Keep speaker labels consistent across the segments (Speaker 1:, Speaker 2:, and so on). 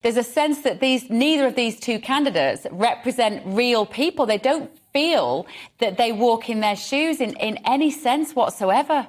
Speaker 1: There's a sense that neither of these two candidates represent real people. They don't feel that they walk in their shoes in any sense whatsoever.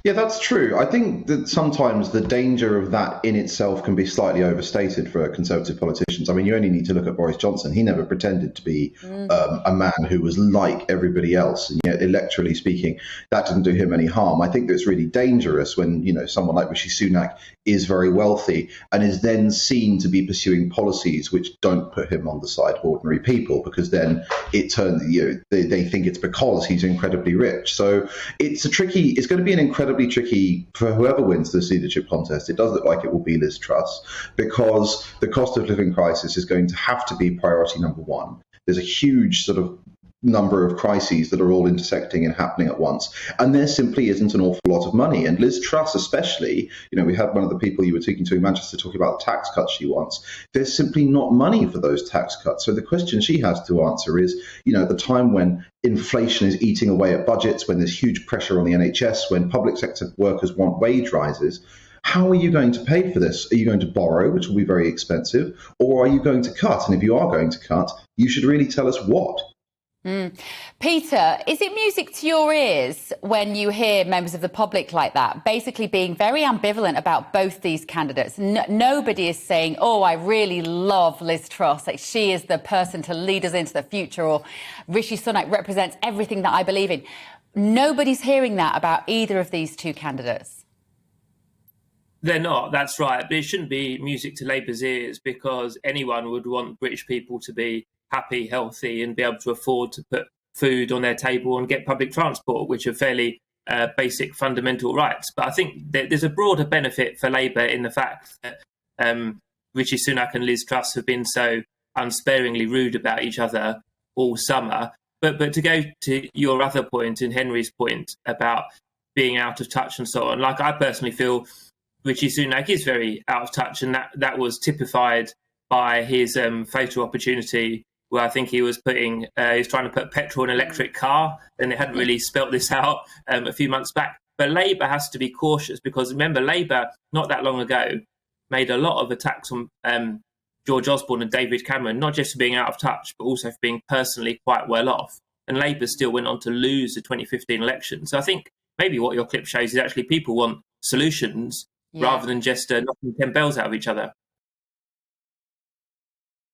Speaker 2: Yeah, that's true. I think that sometimes the danger of that in itself can be slightly overstated for Conservative politicians. I mean, you only need to look at Boris Johnson. He never pretended to be a man who was like everybody else. And yet, electorally speaking, that didn't do him any harm. I think that's really dangerous when, someone like Rishi Sunak is very wealthy and is then seen to be pursuing policies which don't put him on the side of ordinary people, because then it turns, they think it's because he's incredibly rich. So it's going to be an incredibly tricky for whoever wins this leadership contest. It does look like it will be Liz Truss, because the cost of living crisis is going to have to be priority number one. There's a huge sort of number of crises that are all intersecting and happening at once, and there simply isn't an awful lot of money. And Liz Truss especially, we had one of the people you were speaking to in Manchester talking about the tax cuts she wants. There's simply not money for those tax cuts. So the question she has to answer is, at the time when inflation is eating away at budgets, when there's huge pressure on the NHS, when public sector workers want wage rises, how are you going to pay for this? Are you going to borrow, which will be very expensive, or are you going to cut? And if you are going to cut, you should really tell us what.
Speaker 1: Peter, is it music to your ears when you hear members of the public like that, basically being very ambivalent about both these candidates? Nobody is saying, oh, I really love Liz Truss, like she is the person to lead us into the future, or Rishi Sunak represents everything that I believe in. Nobody's hearing that about either of these two candidates.
Speaker 3: They're not, that's right. But it shouldn't be music to Labour's ears, because anyone would want British people to be happy, healthy, and be able to afford to put food on their table and get public transport, which are fairly basic fundamental rights. But I think that there's a broader benefit for Labour in the fact that Rishi Sunak and Liz Truss have been so unsparingly rude about each other all summer. But to go to your other point and Henry's point about being out of touch and so on, like I personally feel Rishi Sunak is very out of touch, and that was typified by his photo opportunity, where I think he was trying to put petrol in an electric car, and they hadn't really spelt this out a few months back. But Labour has to be cautious, because remember, Labour not that long ago made a lot of attacks on George Osborne and David Cameron, not just for being out of touch, but also for being personally quite well off. And Labour still went on to lose the 2015 election. So I think maybe what your clip shows is actually people want solutions rather than just knocking 10 bells out of each other.